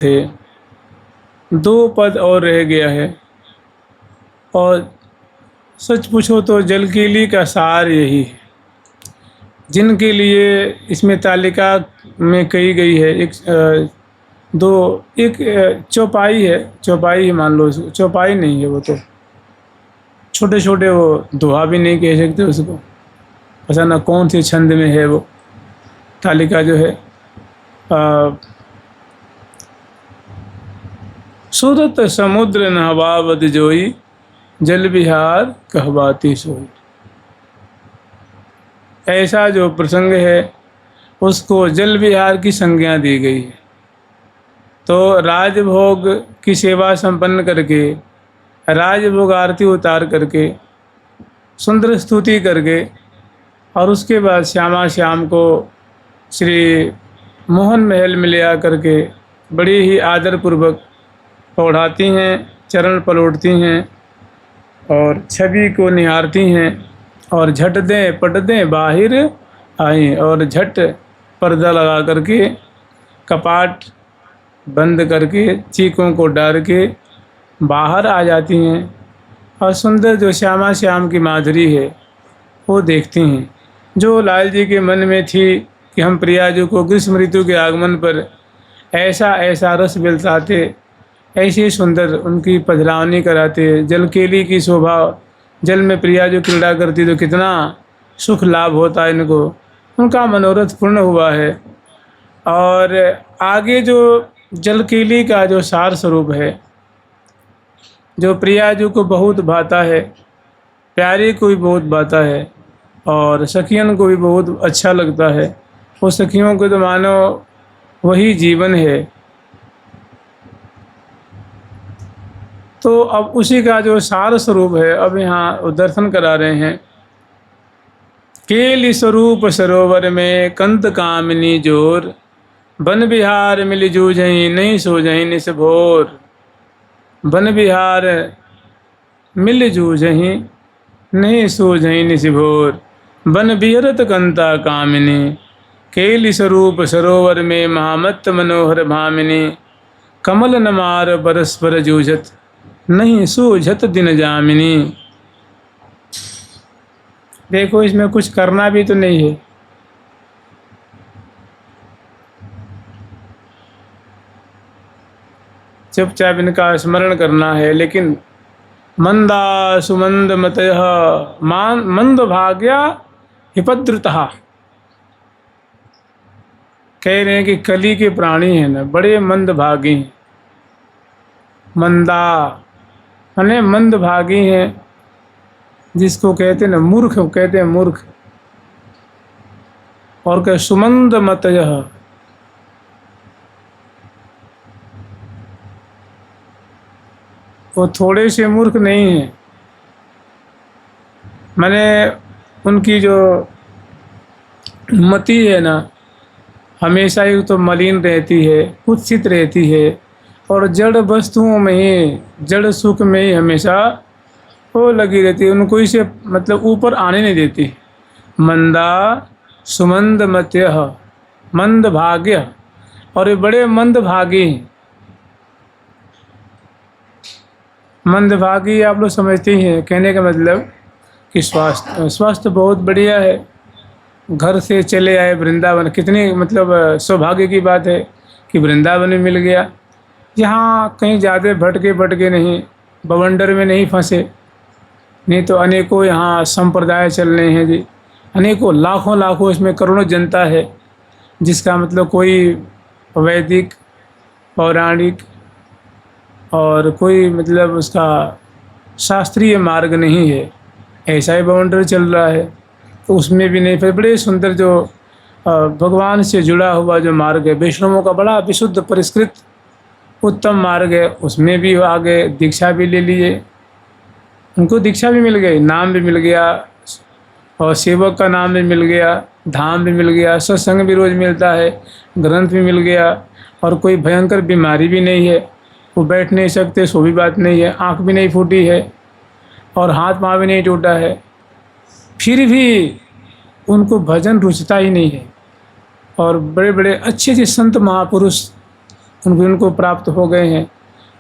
थे, 2 पद और रह गया है। और सच पूछो तो जलकीली का सार यही है, जिनके लिए इसमें तालिका में कही गई है। एक चौपाई है, चौपाई ही मान लो इसको, चौपाई नहीं है वो तो, छोटे छोटे, वो दोहा भी नहीं कह सकते उसको, पता ना कौन से छंद में है वो तालिका जो है। सूरत समुद्र नहवावत जोई, जल विहार कहवाती सोई। ऐसा जो प्रसंग है उसको जल विहार की संज्ञा दी गई है। तो राजभोग की सेवा संपन्न करके, राजभोग आरती उतार करके, सुंदर स्तुति करके, और उसके बाद श्यामा श्याम को श्री मोहन महल में ले आकर के बड़ी ही आदरपूर्वक पौढ़ाती हैं, चरण पलटती हैं और छवि को निहारती हैं, और झट दें पट दें बाहिर आई, और झट पर्दा लगा करके, कपाट बंद करके, चीखों को डाल के बाहर आ जाती हैं, और सुंदर जो श्यामा श्याम की माधुरी है वो देखती हैं, जो लाल जी के मन में थी कि हम प्रियाजू को ग्रीष्म ऋतु के आगमन पर ऐसा ऐसा रस बिलसाते, ऐसी सुंदर उनकी पधरावनी कराते। जलकेली की शोभा, जल में प्रियाजू क्रीड़ा करती तो कितना सुख लाभ होता है इनको, उनका मनोरथ पूर्ण हुआ है। और आगे जो जलकेली का जो सार स्वरूप है, जो प्रियाजू को बहुत भाता है, प्यारी को भी बहुत भाता है, और सखियन को भी बहुत अच्छा लगता है, वो सखियों को तो मानो वही जीवन है। तो अब उसी का जो सार स्वरूप है अब यहाँ दर्शन करा रहे हैं। केली स्वरूप सरोवर में कंत कामिनी जोर, बन बिहार मिल जूझई नहीं सोझई निस भोर। बन बिहार मिल जूझई नहीं सोझई निस भोर, बन बिहरत कंता कामिनी। केली स्वरूप सरोवर में महामत्त मनोहर भामिनी, कमल नमार परस्पर जूझत नहीं सूझत दिन जामिनी। देखो इसमें कुछ करना भी तो नहीं है, चुपचाप इनका स्मरण करना है। लेकिन मंदा सुमंद मतयः मंद भाग्या हिपद्रुतः, कह रहे हैं कि कली के प्राणी हैं ना, बड़े मंद भागी हैं। मंदा माने मंद भागी हैं, जिसको कहते हैं ना मूर्ख, कहते हैं मूर्ख। और क्या सुमंद मतयः, वो थोड़े से मूर्ख नहीं हैं, माने उनकी जो मति है ना हमेशा ही तो मलिन रहती है, कुत्सित रहती है, और जड़ वस्तुओं में ही, जड़ सुख में ही हमेशा वो लगी रहती है, उनको इसे मतलब ऊपर आने नहीं देती। मंदा सुमंद मत्यः, मंद भाग्य, और ये बड़े मंद भागी हैं। मंद भागी आप लोग समझते ही हैं, कहने का मतलब कि स्वास्थ्य बहुत बढ़िया है, घर से चले आए वृंदावन, कितनी मतलब सौभाग्य की बात है कि वृंदावन में मिल गया। यहाँ कहीं ज़्यादा भटके नहीं, बवंडर में नहीं फंसे, नहीं तो अनेकों यहाँ संप्रदाय चल रहे हैं जी, अनेकों लाखों इसमें करोड़ों जनता है, जिसका मतलब कोई वैदिक पौराणिक और कोई मतलब उसका शास्त्रीय मार्ग नहीं है, ऐसा ही बवंडर चल रहा है। तो उसमें भी नहीं, फिर बड़े सुंदर जो भगवान से जुड़ा हुआ जो मार्ग है, वैष्णवों का बड़ा विशुद्ध परिष्कृत उत्तम मार्ग है, उसमें भी आगे दीक्षा भी ले लिए, उनको दीक्षा भी मिल गई, नाम भी मिल गया, और सेवक का नाम भी मिल गया, धाम भी मिल गया, सत्संग भी रोज़ मिलता है, ग्रंथ भी मिल गया, और कोई भयंकर बीमारी भी नहीं है, वो बैठ नहीं सकते सो भी बात नहीं है, आँख भी नहीं फूटी है, और हाथ पाँव भी नहीं टूटा है, फिर भी उनको भजन रुचता ही नहीं है। और बड़े बड़े अच्छे संत महापुरुष उनको प्राप्त हो गए हैं,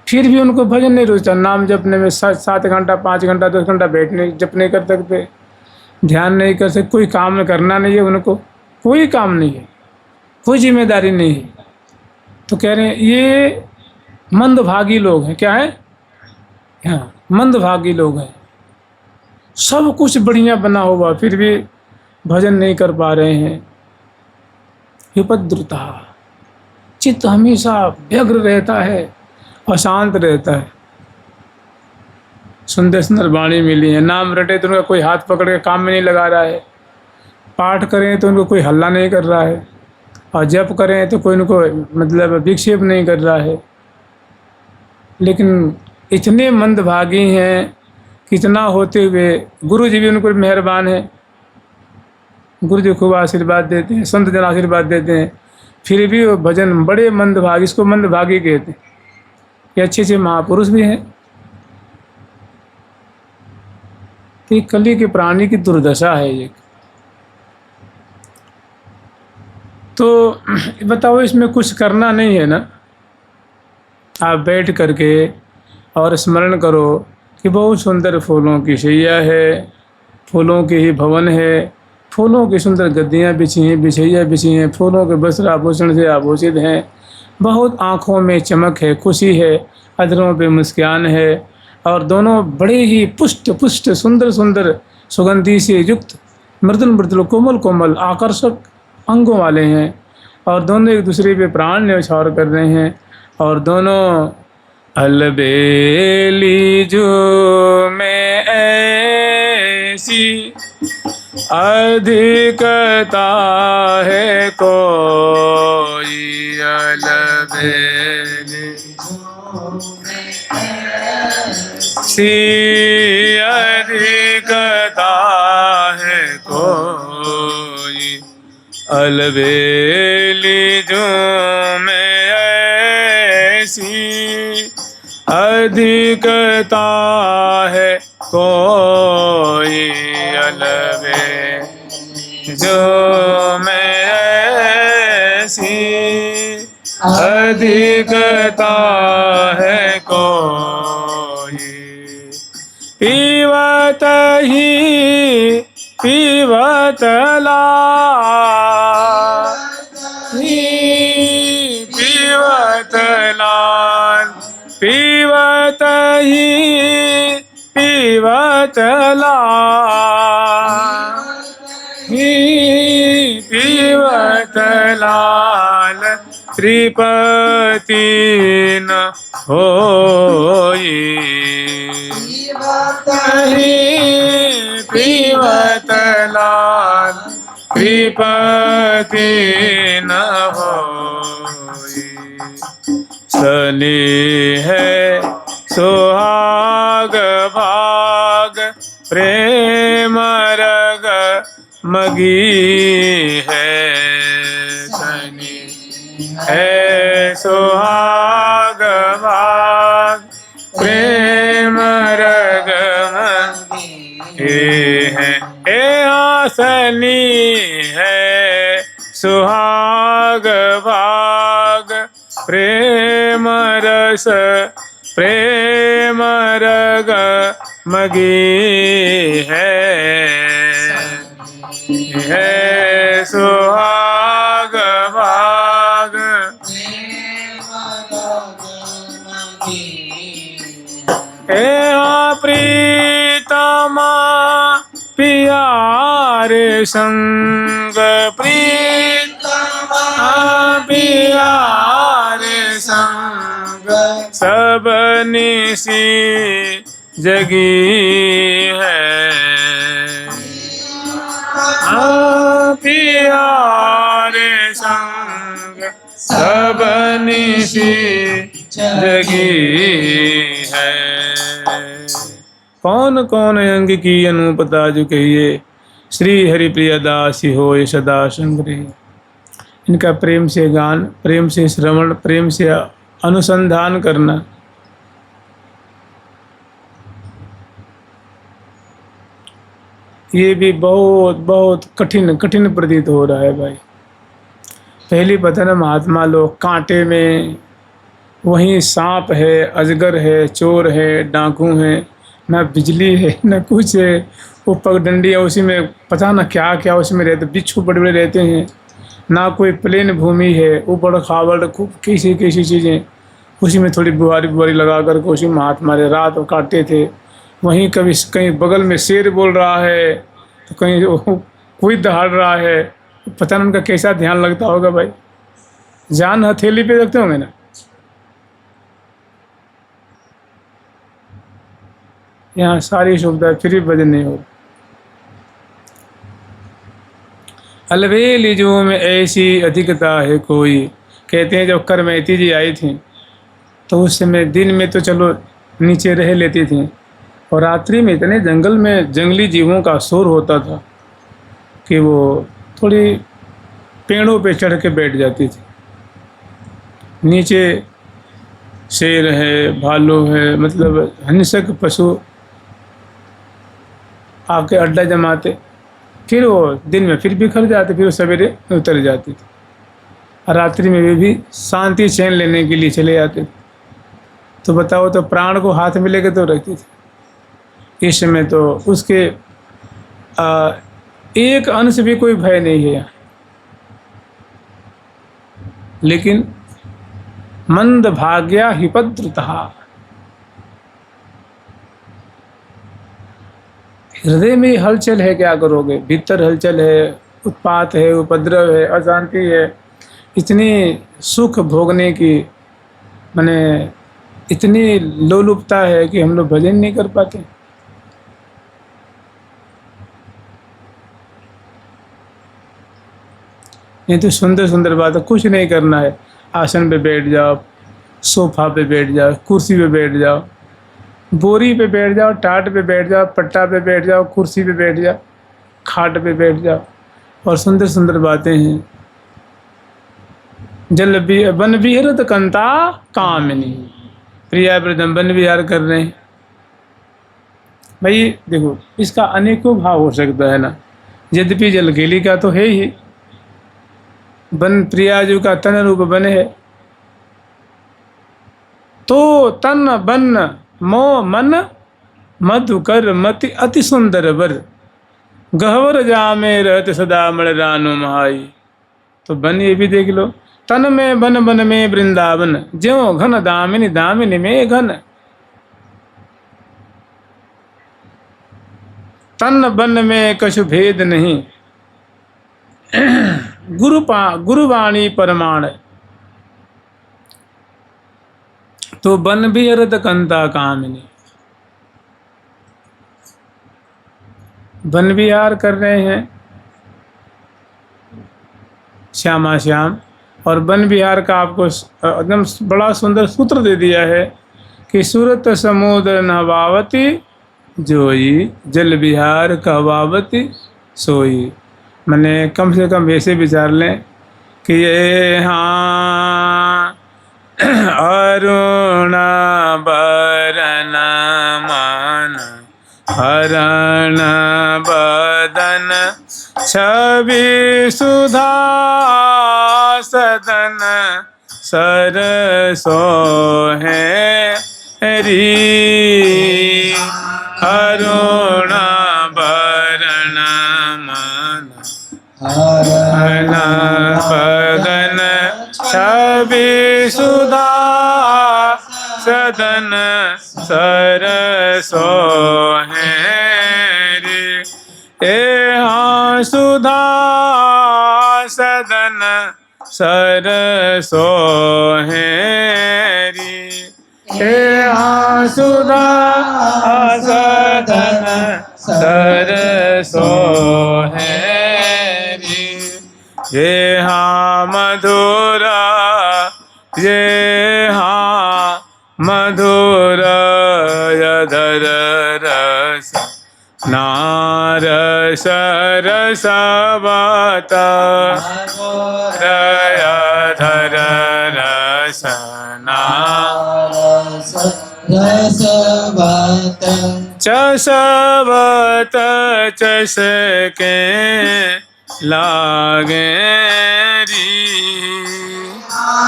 फिर भी उनको भजन नहीं रुचता, नाम जपने में 7 घंटा 5 घंटा 10 घंटा बैठने जप नहीं कर सकते, ध्यान नहीं कर सकते, कोई काम करना नहीं है उनको, कोई काम नहीं है, कोई जिम्मेदारी नहीं है। तो कह रहे हैं ये मंदभागी लोग हैं। क्या है? हाँ, मंदभागी लोग हैं। सब कुछ बढ़िया बना हुआ फिर भी भजन नहीं कर पा रहे हैं। विपद्रुता, चित्त हमेशा व्यग्र रहता है, अशांत रहता है। सुंदर सुंदर वाणी मिली है, नाम रटे तो उनका कोई हाथ पकड़ के काम में नहीं लगा रहा है, पाठ करें तो उनको कोई हल्ला नहीं कर रहा है, और जप करें तो कोई उनको मतलब विक्षेप नहीं कर रहा है। लेकिन इतने मंदभागी हैं, कितना होते हुए गुरु जी भी उनको मेहरबान है, गुरु जी खूब आशीर्वाद देते हैं, संत जन आशीर्वाद देते हैं, फिर भी वो भजन बड़े मंदभागी, इसको मंदभागी कहते हैं। ये अच्छे अच्छे महापुरुष भी हैं। तो ये कली के प्राणी की दुर्दशा है ये। तो बताओ, इसमें कुछ करना नहीं है ना, आप बैठ करके और स्मरण करो कि बहुत सुंदर फूलों की शैया है, फूलों के ही भवन है, फूलों की सुंदर गद्दियाँ बिछी हैं, बिछैया बिछी हैं, फूलों के वस्त्र आभूषण से आभूषित हैं, बहुत आँखों में चमक है, खुशी है, अधरों पे मुस्कान है, और दोनों बड़े ही पुष्ट पुष्ट सुंदर सुंदर सुगंधि से युक्त मृदुल मृदुल कोमल कोमल आकर्षक अंगों वाले हैं, और दोनों एक दूसरे पे प्राण न्यौछावर कर रहे हैं, और दोनों अलबेली जो में ऐसी अधिकता है कोई, अलबेली सी अधिकता है कोई, अलबेली जो में ऐसी अधिकता है कोई, अलबेली जो में ऐसी अधिकता है कोई, पीवत ही पीवत लाल, पीवत लाल, पीवत ही पीवत लाल, पीवत लाल, त्रिपति न होई, पीवत लाल, त्रिपति न होई, सनी है सुहाग भाग, प्रेम रग मगी है, सनी है सुहाग भाग, प्रेम रग मगी है, सनी है सुहाग भाग, प्रेम रस प्रेम रग मगी है सुहाग भाग, प्रीतमा प्यारे संग, प्रीतमा प्यारे संग, सब निसी जगी है, प्यारे संग सब निसी जगी है। कौन कौन अंग की अनुपता जो कहिए, श्री हरि प्रिय दास हो सदा संग रे। इनका प्रेम से गान, प्रेम से श्रवण, प्रेम से अनुसंधान करना, ये भी बहुत बहुत कठिन कठिन प्रतीत हो रहा है भाई। पहली पता ना, महात्मा लोग कांटे में वहीं सांप है, अजगर है, चोर है, डाकू है, ना बिजली है न कुछ है। वो पगडंडी है, उसी में पता ना क्या क्या उसमें रहते, बिच्छू बड़े बड़े रहते हैं। ना कोई प्लेन भूमि है, ऊबड़ खाबड़ खूब कैसी कैसी चीज़ें। उसी में थोड़ी बुहारी बुहारी लगा कर के उसी में हाथ मारे रात को काटते थे। वहीं कभी कहीं बगल में शेर बोल रहा है तो कहीं कोई दहाड़ रहा है। पता नहीं उनका कैसा ध्यान लगता होगा भाई। जान हथेली पे रखते होंगे ना। यहाँ सारी सुविधा फ्री भजन नहीं हो। अलवेलीजों में ऐसी अधिकता है कोई। कहते हैं जब करमैती जी आई थी तो उस समय दिन में तो चलो नीचे रह लेती थी, और रात्रि में इतने जंगल में जंगली जीवों का शोर होता था कि वो थोड़ी पेड़ों पे चढ़ के बैठ जाती थी। नीचे शेर है, भालू है, मतलब हिंसक पशु आके अड्डा जमाते। फिर वो दिन में फिर बिखर जाते, फिर वो सवेरे उतर जाती थी। रात्रि में भी शांति चैन लेने के लिए चले जाते थे। तो बताओ, तो प्राण को हाथ में लेके तो रखती थी। इस समय तो उसके एक अंश भी कोई भय नहीं है यहाँ। लेकिन मंद भाग्या हिपद्रुतहा, हृदय में हलचल है, क्या करोगे। भीतर हलचल है, उत्पात है, उपद्रव है, अशांति है। इतनी सुख भोगने की माने इतनी लोलुपता है कि हम लोग भजन नहीं कर पाते। ये तो सुंदर सुंदर बात है, कुछ नहीं करना है। आसन पे बैठ जाओ, सोफा पे बैठ जाओ, कुर्सी पे बैठ जाओ, बोरी पे बैठ जाओ, टाट पे बैठ जाओ, पट्टा पे बैठ जाओ, कुर्सी पे बैठ जाओ, खाट पे बैठ जाओ, और सुंदर सुंदर बातें हैं। जल भी वन विहरत कंता कामिनी, प्रिया वृंदम वन विहार कर रहे हैं। भाई देखो, इसका अनेकों भाव हो सकता है ना। यद्यपि जल केली का तो है ही, वन प्रियाजू का तन रूप बन है, तो तन बन मो मन मधुकर मति अति सुंदर वर, गहवर जामे रहत सदा मण रानो महाई। तो बन ये भी देख लो, तन में बन बन में वृंदावन, ज्यों घन दामिनी दामिनी में घन। तन बन में कछु भेद नहीं, गुरुवाणी परमाण। तो बन भी अरत कंता कामिनी, वन विहार कर रहे हैं श्यामा श्याम। और वन विहार का आपको एकदम बड़ा सुंदर सूत्र दे दिया है कि सूरत समुद्र नवावती जोई, जल विहार कहवावती सोई। मैंने कम से कम ऐसे विचार लें कि ये हाँ अरुण बरन मान हरण बदन, छवि सुधा सदन सरसो है री। अरुण बरन मान हरण बदन, छवि सुधा सदन सरसो है रे। ए हाँ सुधा सदन सरसो है रे। ए हाँ सुधा सदन सरसो है रे। ये हाँ मधुरा, ये हाँ मधुर यधर रस, नारस रस बता यधर रस, नारस रस बता चसवत चसके लागे री।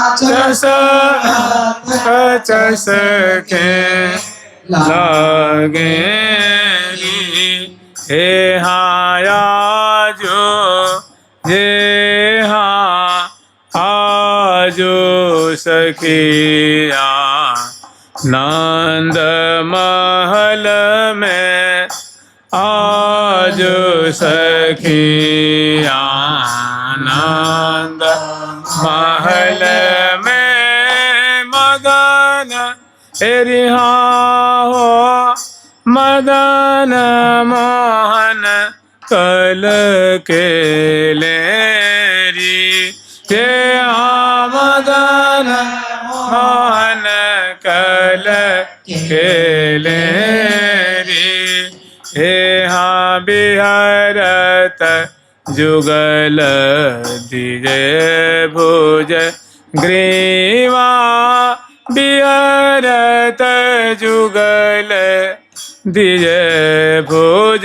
चस चस के लागे हे हाया जो ये हाँ आजो सखिया नंद महल में आज सखिया नंद महल में मदन रिहा हो मदन मोहन कल के लेरी के मदन मोहन कल के लेरी हे हाँ बिहारत जुगल दिजे भुज ग्रीवा बिहारत जुगल दिजे भुज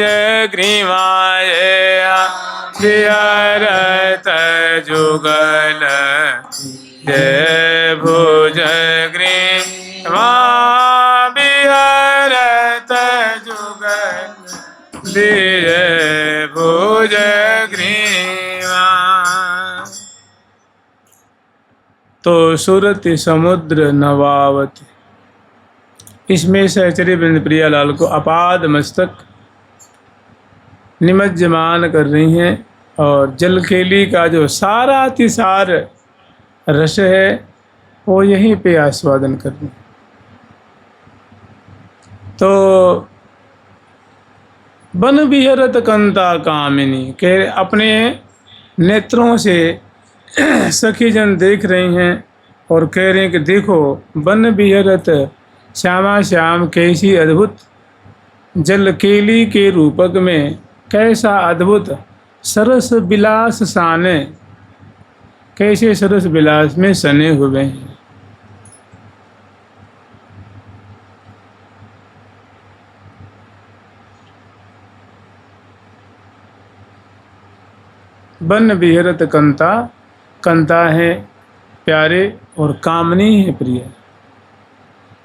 ग्रीवाए बिहारत जुगल जय भुज ग्रीवा बिहारत जुगल दिजे भुज ग्रीवा। तो सुरति समुद्र नवावत, इसमें सहचरी वृंद प्रियालाल को अपाद मस्तक निमज्जमान कर रही हैं और जलकेली का जो सारातिसार रस है वो यहीं पे आस्वादन कर रही हैं। तो बन बिहरत कंता कामिनी के अपने नेत्रों से सखी जन देख रहे हैं और कह रहे हैं कि देखो बन बिहरत श्यामा श्याम कैसी अद्भुत जलकेली के रूपक में कैसा अद्भुत सरस विलास साने, कैसे सरस विलास में सने हुए हैं। बन बिहरत कंता, कंता है प्यारे और कामनी है प्रिय।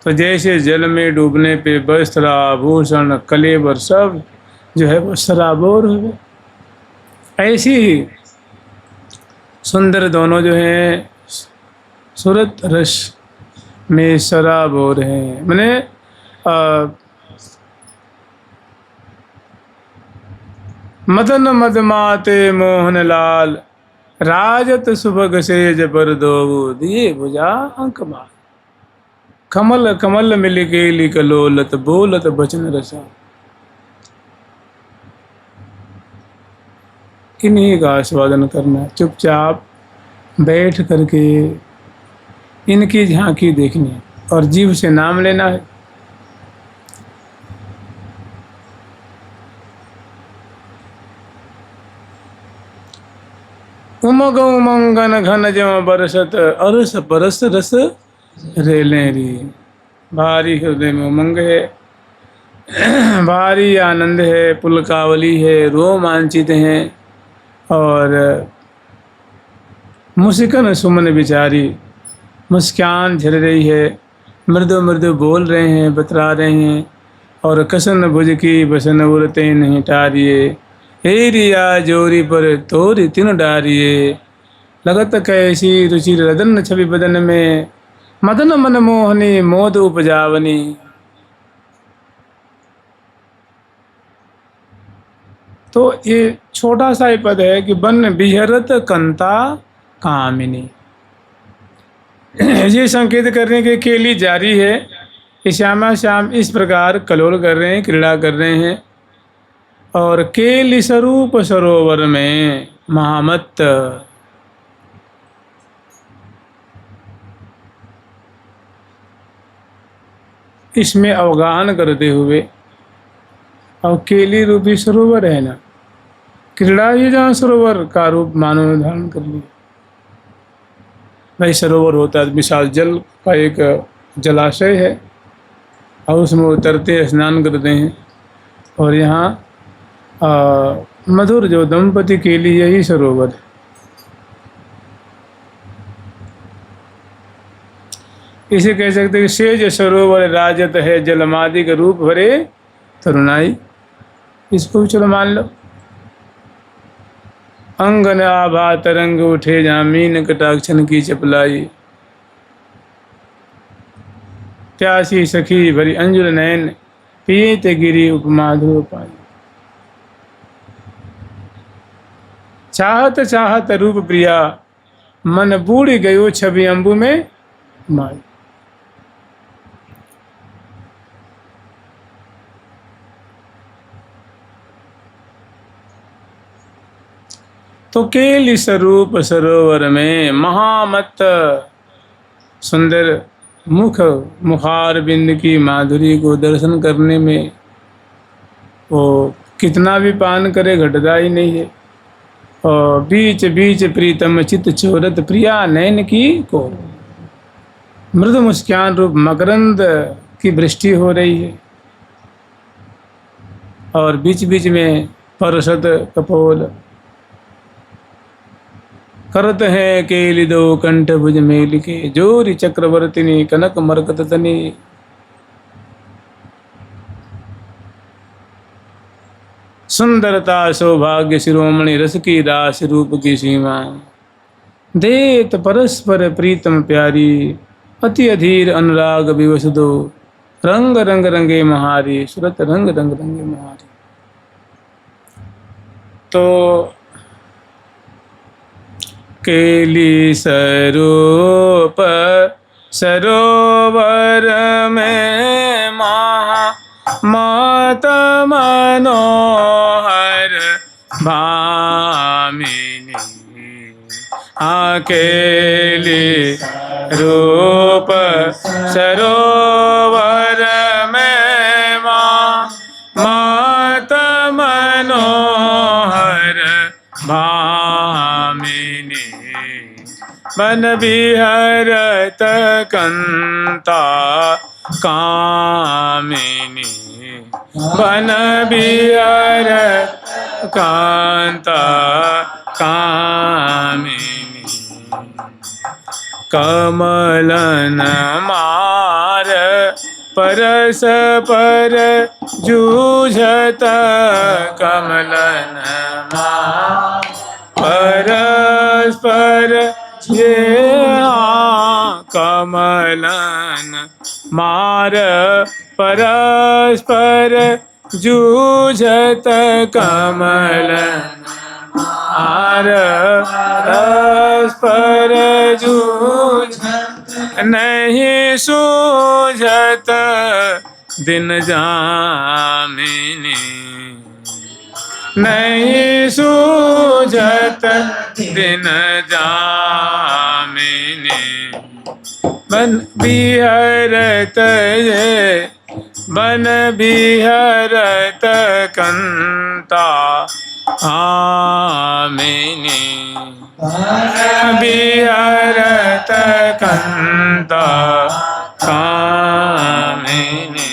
तो जैसे जल में डूबने पे वस्त्र आभूषण कलेवर सब जो है वो सराबोर हो, ऐसी ही सुंदर दोनों जो हैं सूरत रस में सराबोर हैं। मैंने मदन मदमाते मोहन लाल राजत सुभग सेज पर दो दिए भुजा अंकमाल, कमल कमल मिल गेली कलोलत बोलत बचन रसा। इन्हीं का आस्वादन करना, चुपचाप बैठ करके इनकी झांकी देखनी और जीव से नाम लेना है। उमग उमंगन घन जम बरसत अरस परस रस रेले री। भारी हृदय में उमंग है, भारी आनंद है, पुलकावली है, रोमांचित हैं और मुस्कान सुमन बिचारी मुस्कान झर रही है, मृदु मृदु बोल रहे हैं, बतरा रहे हैं और कसन भुज की बसन उरते नहीं टारिए हे रिया जोरी पर तोरी तीन डारिए। लगत कैसी रुचि रदन छवि बदन में मदन मन मोहनी मोद उपजावनी। तो ये छोटा सा ही पद है कि बन बिहरत कंता कामिनी, ये संकेत कर रहे हैं कि केली जारी है कि श्यामा श्याम इस प्रकार कलोल कर रहे हैं, क्रीड़ा कर रहे हैं और केली स्वरूप सरोवर में महामत इसमें अवगाहन करते हुए, और केली रूपी सरोवर है ना, क्रीड़ा ही जहाँ सरोवर का रूप मानव ने धारण कर लिया। भाई सरोवर होता है विशाल जल का एक जलाशय है और उसमें उतरते स्नान करते हैं और यहाँ मधुर जो दंपति के लिए यही सरोवर है। इसे कह सकते कि सेज सरोवर राजत है जलमादि का रूप भरे तरुणाई, इसको भी चलो मान लो। अंगन आभा तरंग उठे जहाँ मीन कटाक्षन की चपलाई, प्यासी सखी भरी अंजुल नयन पीत गिरी उपमा ध्रुव पाई। चाहत चाहत रूप प्रिया मन बूढ़ गयो छवि अंबु में माई। तो केली स्वरूप सरोवर में महामत सुंदर मुखार बिंद की माधुरी को दर्शन करने में वो कितना भी पान करे घटता ही नहीं है। और बीच बीच प्रीतम चित चोरत प्रिया नयन की को, मृदु मुस्कान रूप मकरंद की वृष्टि हो रही है और बीच बीच में परसत कपोल करत है केली दो कंठ भुज मेल के, जोरी चक्रवर्तिनी कनक मरकत तनी। सुंदरता सौभाग्य शिरोमणि रस की दास रूप की सीमा, देत परस्पर प्रीतम प्यारी अति अधीर अनुराग विवश दो, रंग रंग रंगे महारी सुरत रंग रंग रंगे महारी। तो केली स्वरूप सरोवर में मात मनोहर भामिनी, अकेली रूप सरोवर में मात मनोहर भामिनी, मन विहरत कंता कामिनी, मन विहरत कांता कामिनी। कमलन मार परस पर जूझत, कमलन मार परस्पर ये कमलन मार परस्पर जूझत, कमलन मार परस्पर जूझत, नहीं सूझत दिन जामिनी, नहीं सूझत दिन जामिनी। बन बिहरत ये बन बिहरत कंता आमिनी, बिहरत कंता कामिनी।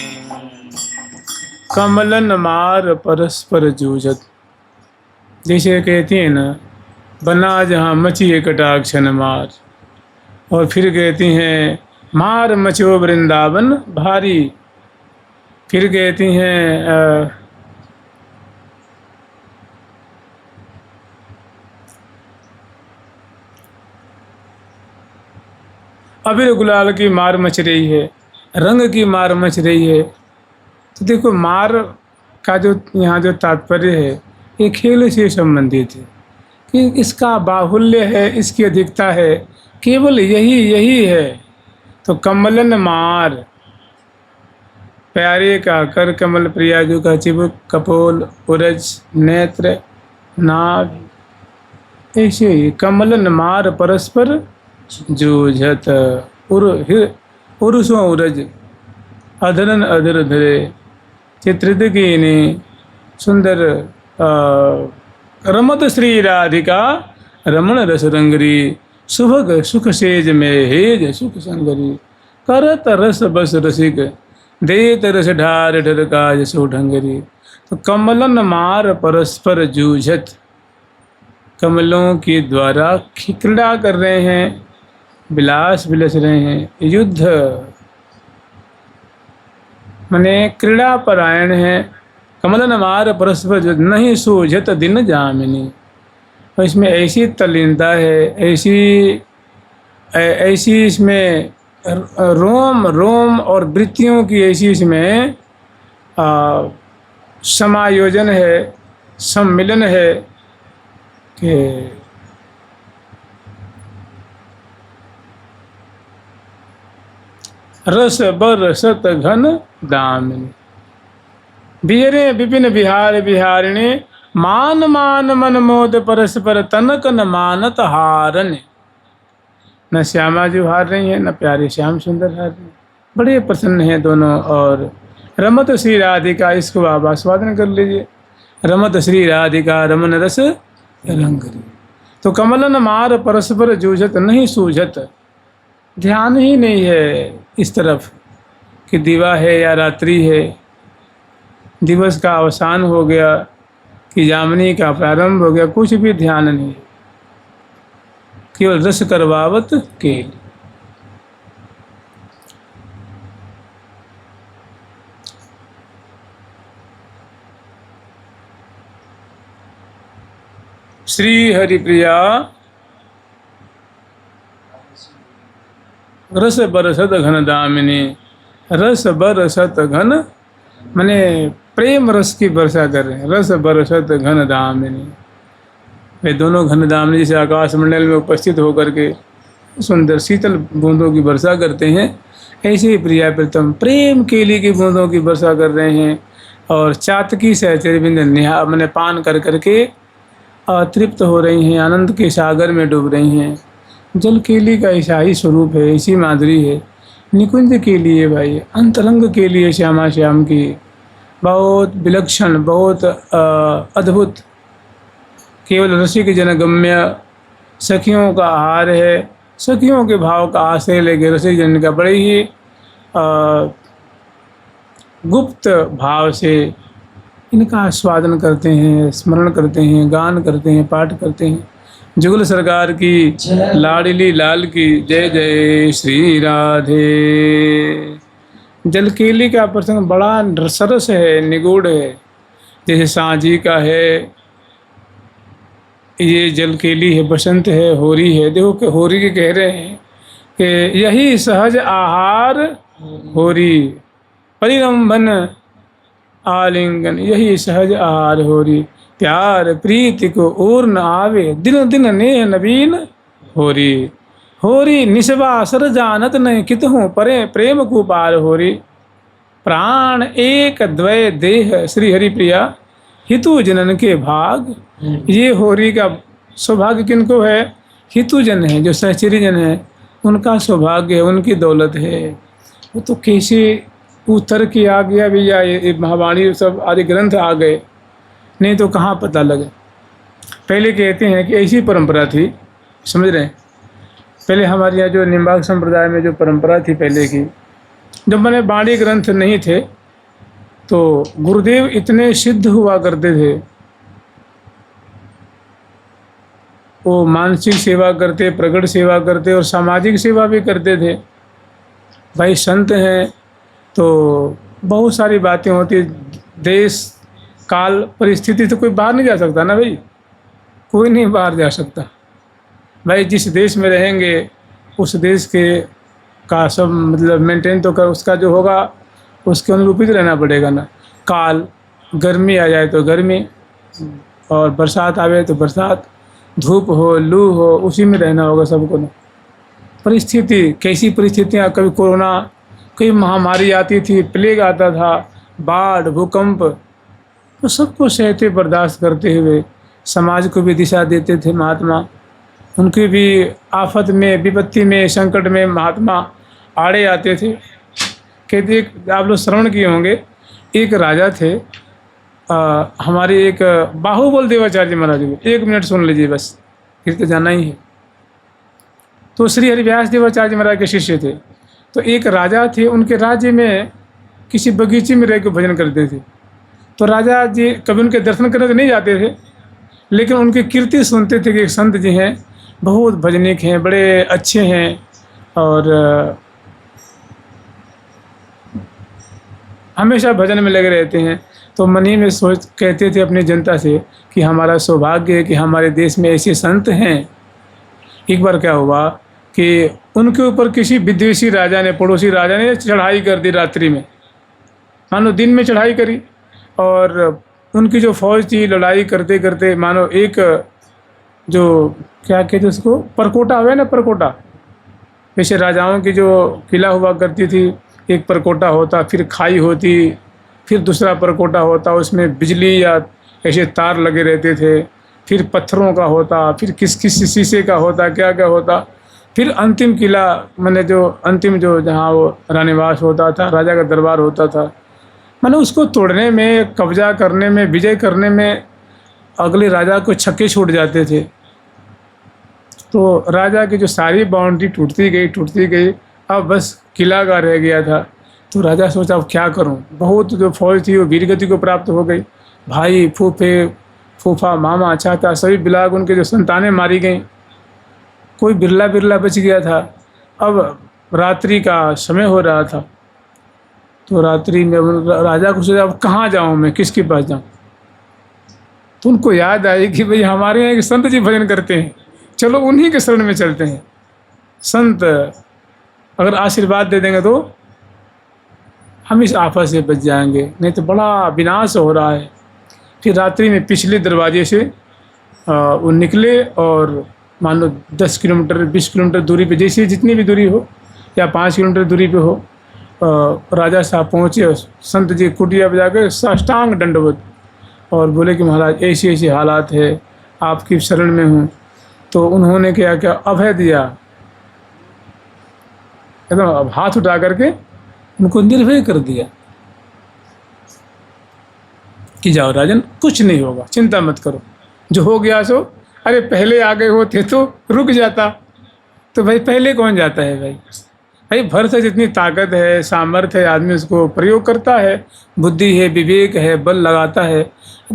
कमलन मार परस्पर जूझत, जैसे कहती है ना बना जहाँ मची कटाक्षन मार, और फिर कहती हैं मार मचो वृंदावन भारी, फिर कहती हैं अबीर गुलाल की मार मच रही है, रंग की मार मच रही है। तो देखो मार का जो यहाँ जो तात्पर्य है ये खेल से संबंधित है कि इसका बाहुल्य है, इसकी अधिकता है, केवल यही है। तो कमलन मार प्यारे का कर कमल प्रिया जो का चिबुक कपोल उरज नेत्र नाभ, ऐसे ही कमलन मार परस्पर जूझत, उरुसों उरज अधरन अधर धरे, चित्रित कीनी सुंदर रमत श्री राधिका रमण रस रंगरी, सुभग सुख सेज में हेज सुख संगरी, करत रस बस रसिक देत रस ढार ढर काज सो ढंगरी। तो कमलन मार परस्पर जूझत, कमलों के द्वारा क्रीड़ा कर रहे हैं विलास विलस रहे हैं। युद्ध मने क्रीड़ा परायण है। कमलन मार परस्पर युद्ध, नहीं सूझत दिन जामिनी। और इसमें ऐसी तल्लीनता है, ऐसी इसमें रोम रोम और वृत्तियों की ऐसी इसमें समायोजन है, सम्मिलन है कि रस बरसत घन दामिनी। बिहरे विपिन बिहार बिहारिणी, मान मान मन मोद परस्पर तनक न मानत हारन। न श्यामा जी हार रही हैं, न प्यारे श्याम सुंदर हार रही हैं। बड़े प्रसन्न हैं दोनों। और रमत श्री राधिका, इसको आप आस्वादन कर लीजिए। रमत श्री राधिका रमन रस रंगरी। तो कमलन मार परस्पर जूझत, नहीं सूझत, ध्यान ही नहीं है इस तरफ कि दिवा है या रात्रि है, दिवस का अवसान हो गया कि यामिनी का प्रारंभ हो गया, कुछ भी ध्यान नहीं, केवल रस करवावत केल। श्री हरिप्रिया रस बरसत घन दामिनी। रस बरसत घन माने प्रेम रस की वर्षा कर रहे हैं। रस बरसत घन दामिनी, वे दोनों घन दामिनी जैसे आकाश मंडल में उपस्थित होकर के सुंदर शीतल बूंदों की वर्षा करते हैं, ऐसे ही प्रिया प्रीतम प्रेम केली की बूंदों की वर्षा कर रहे हैं। और चातकी सहचरबिंद निहा मैंने पान कर करके तृप्त हो रही हैं, आनंद के सागर में डूब रही हैं। जल केली का ऐसा ही स्वरूप है, ऐसी माधुरी है। निकुंज के लिए भाई, अंतरंग के लिए श्यामा श्याम की बहुत विलक्षण, बहुत अद्भुत, केवल रसिक जनगम्य सखियों का आहार है। सखियों के भाव का आश्रय लेके रसिक जन का बड़े ही गुप्त भाव से इनका आस्वादन करते हैं, स्मरण करते हैं, गान करते हैं, पाठ करते हैं। जुगल सरकार की लाडली लाल की जय जय श्री राधे। जलकेली का प्रसंग बड़ा सरस है, निगूढ़ है। जैसे सांझी का है, ये जलकेली है, बसंत है, होरी है। देखो कि होरी के कह रहे हैं कि यही सहज आहार होरी, परिरंभन आलिंगन, यही सहज आहार होरी। प्यार प्रीति को और न आवे, दिन दिन नेह नवीन होरी। होरी निस्वा सर जानत नहीं, कितहूँ परे प्रेम को पार होरी। प्राण एक द्वय देह श्री हरि प्रिया, हितु जनन के भाग। ये होरी का सौभाग्य किनको है? हितु जन है, जो सहचरी जन है, उनका सौभाग्य है, उनकी दौलत है। वो तो कैसे उत्तर की आ गया भैया, ये महावाणी सब आदि ग्रंथ आ गए, नहीं तो कहाँ पता लगे। पहले कहते हैं कि ऐसी परंपरा थी, समझ रहे हैं। पहले हमारे यहाँ जो निम्बार्क संप्रदाय में जो परंपरा थी पहले की, जब मैंने वाणी ग्रंथ नहीं थे तो गुरुदेव इतने सिद्ध हुआ करते थे, वो मानसिक सेवा करते, प्रकट सेवा करते और सामाजिक सेवा भी करते थे। भाई संत हैं तो बहुत सारी बातें होती, देश काल परिस्थिति तो कोई बाहर नहीं जा सकता ना भाई, कोई नहीं बाहर जा सकता भाई। जिस देश में रहेंगे उस देश के का सब मतलब मेंटेन तो कर, उसका जो होगा उसके अनुरूप ही रहना पड़ेगा ना। काल, गर्मी आ जाए तो गर्मी, और बरसात आवे तो बरसात, धूप हो लू हो, उसी में रहना होगा सबको ना। परिस्थिति कैसी परिस्थितियाँ, कभी कोरोना, कभी महामारी आती थी, प्लेग आता था, बाढ़, भूकंप, तो सबको सहते बर्दाश्त करते हुए समाज को भी दिशा देते थे महात्मा। उनकी भी आफत में, विपत्ति में, संकट में महात्मा आड़े आते थे। कहते आप लोग श्रवण किए होंगे, एक राजा थे, हमारे एक बाहुबल देवाचार्य महाराज को, 1 मिनट सुन लीजिए बस, फिर तो जाना ही है। तो श्री हरिव्यास देवाचार्य महाराज के शिष्य थे। तो एक राजा थे, उनके राज्य में किसी बगीचे में रह के भजन करते थे। तो राजा जी कभी उनके दर्शन करने तो नहीं जाते थे, लेकिन उनकी कीर्ति सुनते थे कि एक संत जी हैं, बहुत भजनिक हैं, बड़े अच्छे हैं, और हमेशा भजन में लगे रहते हैं। तो मन ही में सोच कहते थे अपनी जनता से कि हमारा सौभाग्य है कि हमारे देश में ऐसे संत हैं। एक बार क्या हुआ कि उनके ऊपर किसी विदेशी राजा ने, पड़ोसी राजा ने चढ़ाई कर दी रात्रि में, मानो दिन में चढ़ाई करी, और उनकी जो फौज थी लड़ाई करते करते मानो एक जो क्या कहते उसको, परकोटा हुआ ना, परकोटा, जैसे राजाओं की जो किला हुआ करती थी, एक परकोटा होता, फिर खाई होती, फिर दूसरा परकोटा होता, उसमें बिजली या ऐसे तार लगे रहते थे, फिर पत्थरों का होता, फिर किस किस शीशे का होता, क्या क्या होता, फिर अंतिम किला, मैंने जो अंतिम जो जहाँ वो रानीवास होता था, राजा का दरबार होता था, मैंने उसको तोड़ने में, कब्जा करने में, विजय करने में अगले राजा को छक्के छूट जाते थे। तो राजा की जो सारी बाउंड्री टूटती गई, अब बस किला का रह गया था। तो राजा सोचा अब क्या करूं, बहुत जो फौज थी वो वीरगति को प्राप्त हो गई, भाई फूफे फूफा मामा चाचा सभी बिलाग उनके जो संतानें मारी गईं, कोई बिरला बिरला बच गया था। अब रात्रि का समय हो रहा था, तो रात्रि में राजा को सोचा अब कहाँ जाऊँ मैं, किसके पास जाऊँ। तो उनको याद आई कि भाई हमारे यहाँ एक संत जी भजन करते हैं, चलो उन्हीं के शरण में चलते हैं, संत अगर आशीर्वाद दे देंगे तो हम इस आफत से बच जाएंगे, नहीं तो बड़ा विनाश हो रहा है। फिर रात्रि में पिछले दरवाजे से वो निकले और मान लो 10 किलोमीटर 20 किलोमीटर दूरी पे, जैसे जितनी भी दूरी हो या 5 किलोमीटर दूरी पे हो, राजा साहब पहुँचे, संत जी कुटिया बजा के साष्टांग दंडवत और बोले कि महाराज ऐसी ऐसी हालात है, आपकी शरण में हूँ। तो उन्होंने क्या क्या अभय दिया, एकदम हाथ उठा करके उनको निर्भय कर दिया कि जाओ राजन, कुछ नहीं होगा, चिंता मत करो, जो हो गया सो, अरे पहले आ गए होते तो रुक जाता। तो भाई पहले कौन जाता है भाई भर से जितनी ताकत है, सामर्थ्य है, आदमी उसको प्रयोग करता है, बुद्धि है, विवेक है, बल लगाता है।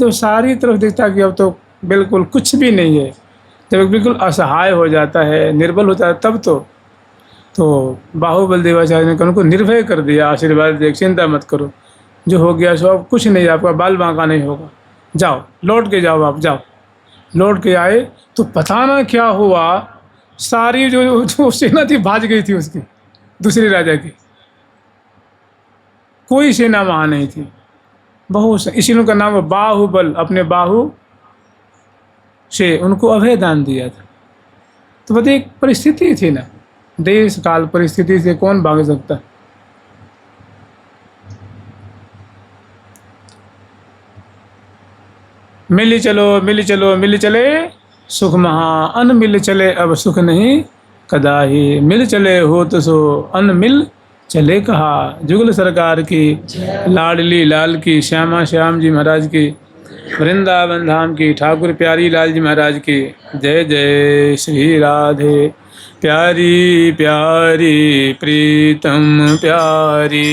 तो सारी तरफ देखता कि अब तो बिल्कुल कुछ भी नहीं है, जब बिल्कुल असहाय हो जाता है, निर्बल होता है, तब तो बाहुबल देवाचार्य ने उनको निर्भय कर दिया, आशीर्वाद दिया, चिंता मत करो, जो हो गया सो अब कुछ नहीं, आपका बाल बांका नहीं होगा, जाओ लौट के जाओ, आप जाओ। लौट के आए तो पता ना क्या हुआ, सारी जो सेना थी भाग गई थी उसकी, दूसरे राजा की, कोई सेना वहाँ नहीं थी, बहुत इसी का नाम बाहुबल, अपने बाहु से उनको अभय दान दिया था। तो बताइए एक परिस्थिति थी ना, देश काल परिस्थिति से कौन भाग सकता। मिली चलो मिली चले सुख महा, अन मिल चले अब सुख नहीं कदाही, मिल चले हो तो सो अन मिल चले कहा। जुगल सरकार की, लाडली लाल की, श्यामा श्याम जी महाराज की, वृंदावन धाम की, ठाकुर प्यारी लाल जी महाराज की जय जय श्री राधे। प्यारी प्यारी प्रीतम प्यारी।